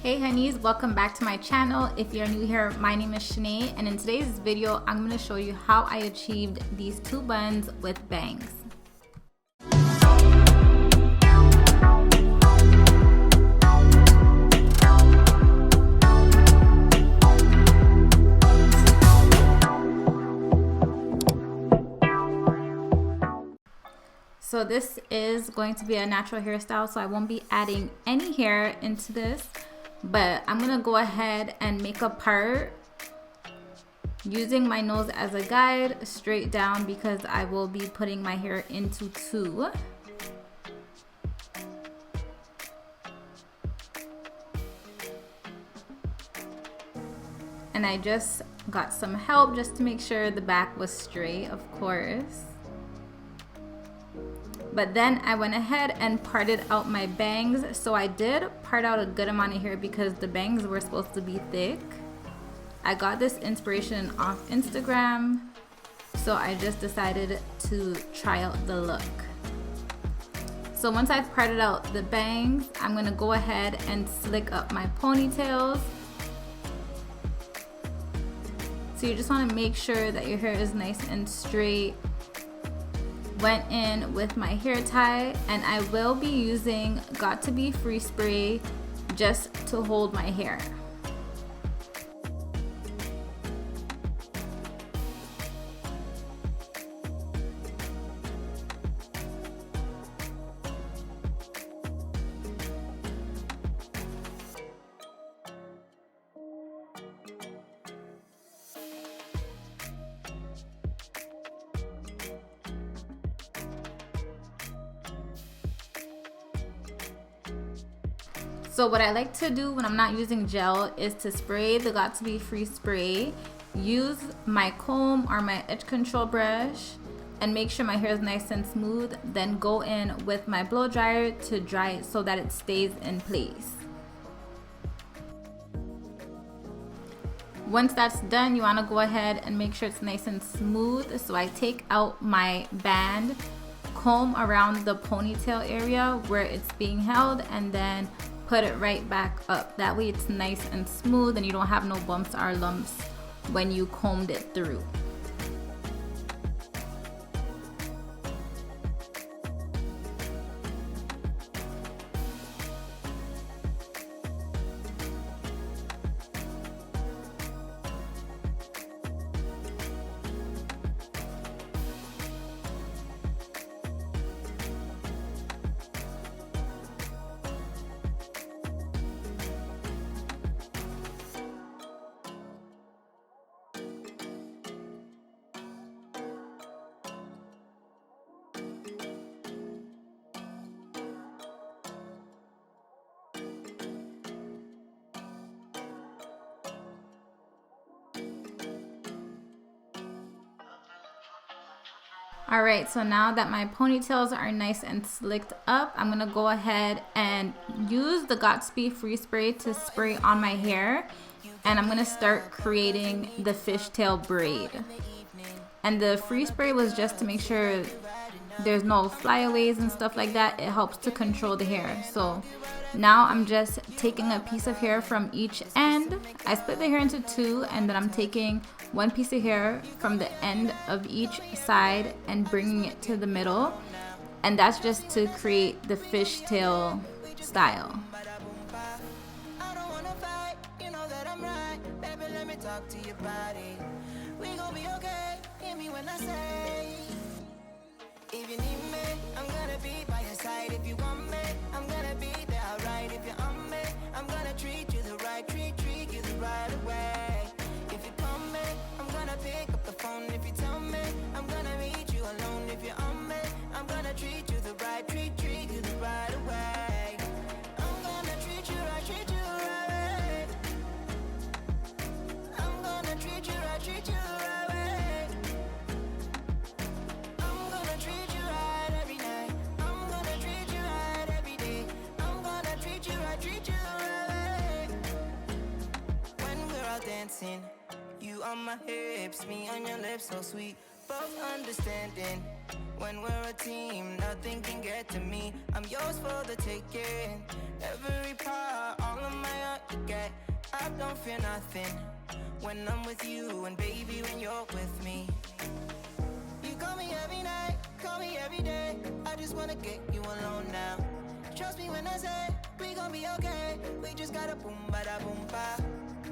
Hey honeys, welcome back to my channel. If you're new here, my name is Shanae, and in today's video I'm going to show you how I achieved these two buns with bangs. So this is going to be a natural hairstyle, so I won't be adding any hair into this, but I'm gonna go ahead and make a part using my nose as a guide straight down because I will be putting my hair into two. And I just got some help just to make sure the back was straight, of course. But then I went ahead and parted out my bangs. So I did part out a good amount of hair because the bangs were supposed to be thick. I got this inspiration off Instagram, so I just decided to try out the look. So once I've parted out the bangs, I'm gonna go ahead and slick up my ponytails. So you just wanna make sure that your hair is nice and straight. Went in with my hair tie, and I will be using Got to Be Free spray just to hold my hair. So what I like to do when I'm not using gel is to spray the Got to Be Free spray, use my comb or my edge control brush, and make sure my hair is nice and smooth. Then go in with my blow dryer to dry it so that it stays in place. Once that's done, you want to go ahead and make sure it's nice and smooth. So I take out my band, comb around the ponytail area where it's being held, and then put it right back up. That way it's nice and smooth and you don't have no bumps or lumps when you combed it through. Alright, so now that my ponytails are nice and slicked up, I'm going to go ahead and use the Got to Be Free spray to spray on my hair. And I'm going to start creating the fishtail braid. And the free spray was just to make sure there's no flyaways and stuff like that. It helps to control the hair. So now I'm just taking a piece of hair from each end. I split the hair into two, and then I'm taking one piece of hair from the end of each side and bringing it to the middle. And that's just to create the fishtail style. If you need me, I'm gonna be by your side. If you want me, I'm gonna be there, alright. If you're on me, I'm gonna treat you the right, treat you the right way. If you call me, I'm gonna pick up the phone. If you tell me, I'm gonna meet you alone. If you're on me, I'm gonna treat you the right, treat you the right way. I'm gonna treat you right, treat you the right way. I'm gonna treat you right, treat you the right way. Dancing, you on my hips, me on your lips, so sweet. Both understanding, when we're a team, nothing can get to me. I'm yours for the taking. Every part, all of my heart, I don't fear nothing when I'm with you, and baby, when you're with me. You call me every night, call me every day. I just wanna get you alone now. Trust me when I say we gon' be okay. We just gotta boom ba da boom ba.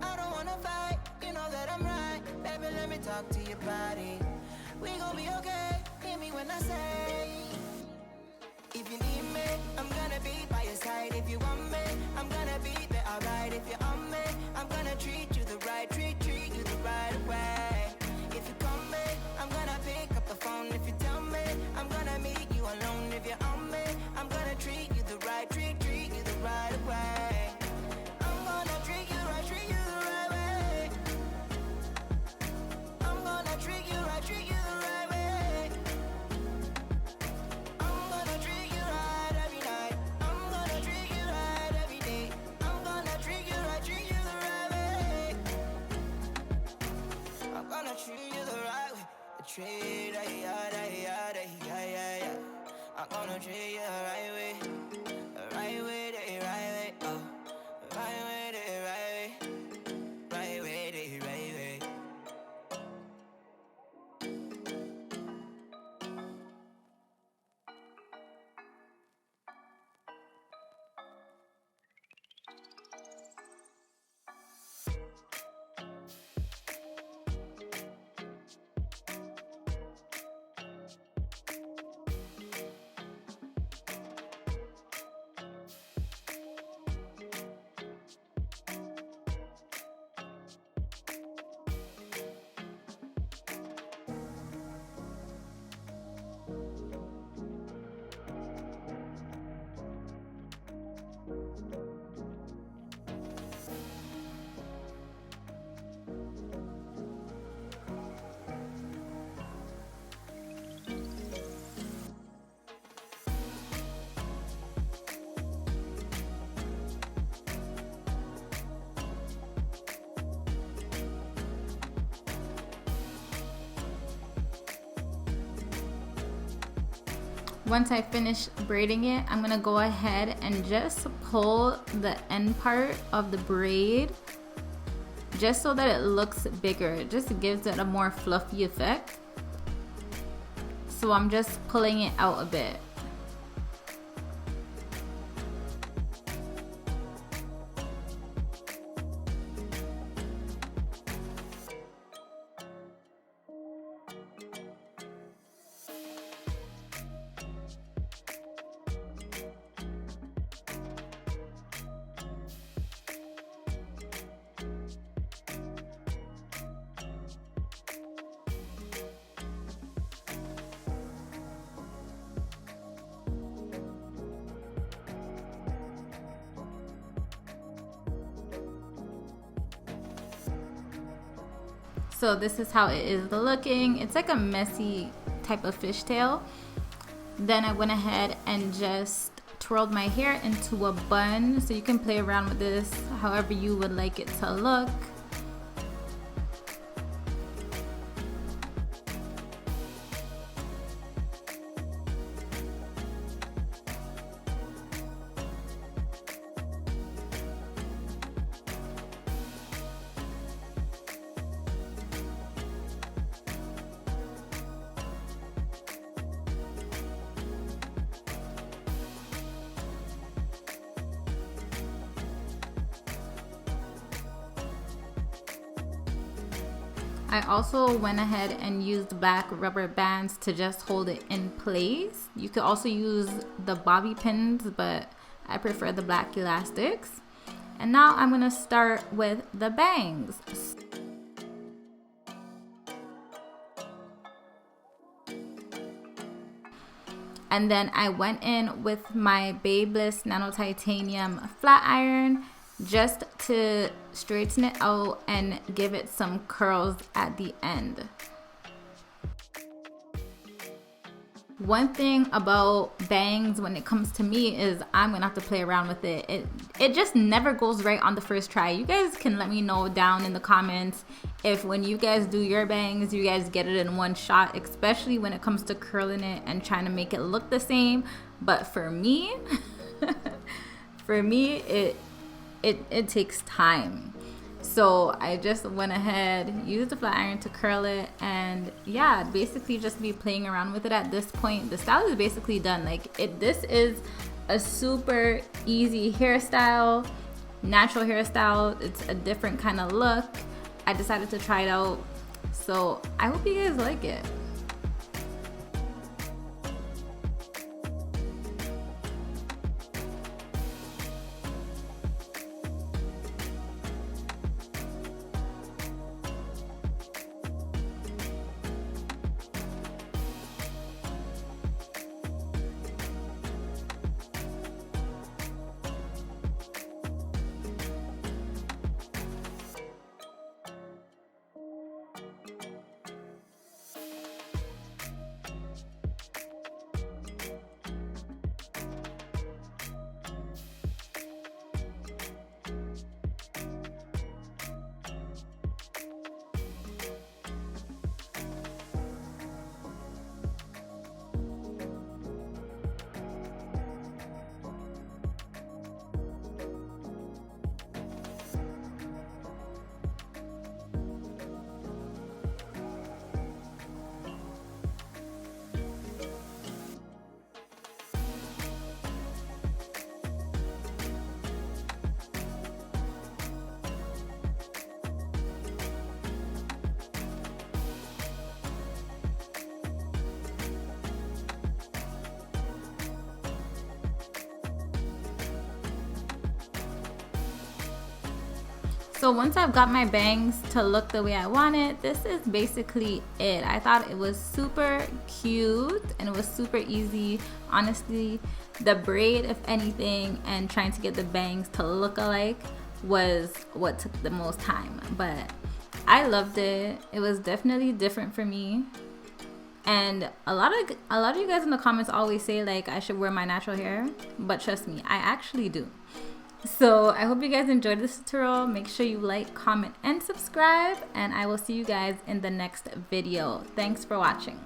I don't wanna fight, you know that I'm right. Baby, let me talk to your body. We gon' be okay. Hear me when I say, if you need me, I'm gonna be by your side. If you want me, I'm gonna be there, alright. If you're on me, I'm gonna treat you the right, treat you the right way. If you call me, I'm gonna pick up the phone. If you tell me, I'm gonna meet you alone. If you're on me, I'm gonna treat you the right, treat you the right way. I'm gonna treat you right, treat you the right way. I'm gonna treat you right, treat you the right way. I'm gonna treat you right every night. I'm gonna treat you right every day. I'm gonna treat you right, treat you the right way. I'm gonna treat you the right way. Treat I'm gonna treat you the right way. The right way, the right way. Oh, the right way, the right way. Right way, the right way. Once I finish braiding it, I'm gonna go ahead and just pull the end part of the braid just so that it looks bigger. It just gives it a more fluffy effect. So I'm just pulling it out a bit. So this is how it is looking. It's like a messy type of fishtail. Then I went ahead and just twirled my hair into a bun. So you can play around with this however you would like it to look. I also went ahead and used black rubber bands to just hold it in place. You could also use the bobby pins, but I prefer the black elastics. And now I'm gonna start with the bangs. And then I went in with my Babyliss Nano Titanium flat iron just to straighten it out and give it some curls at the end. One thing about bangs when it comes to me is I'm gonna have to play around with it. It just never goes right on the first try. You guys can let me know down in the comments if when you guys do your bangs, you guys get it in one shot, especially when it comes to curling it and trying to make it look the same. But for me, it takes time. So I just went ahead, used the flat iron to curl it, and yeah, basically just be playing around with it at this point. The style is basically done. Like this is a super easy hairstyle, natural hairstyle. It's a different kind of look. I decided to try it out, so I hope you guys like it. So once I've got my bangs to look the way I want it, this is basically it. I thought it was super cute and it was super easy. Honestly, the braid, if anything, and trying to get the bangs to look alike was what took the most time. But I loved it. It was definitely different for me. And a lot of you guys in the comments always say like I should wear my natural hair, but trust me, I actually do. So I hope you guys enjoyed this tutorial. Make sure you like, comment, and subscribe, and I will see you guys in the next video. Thanks for watching.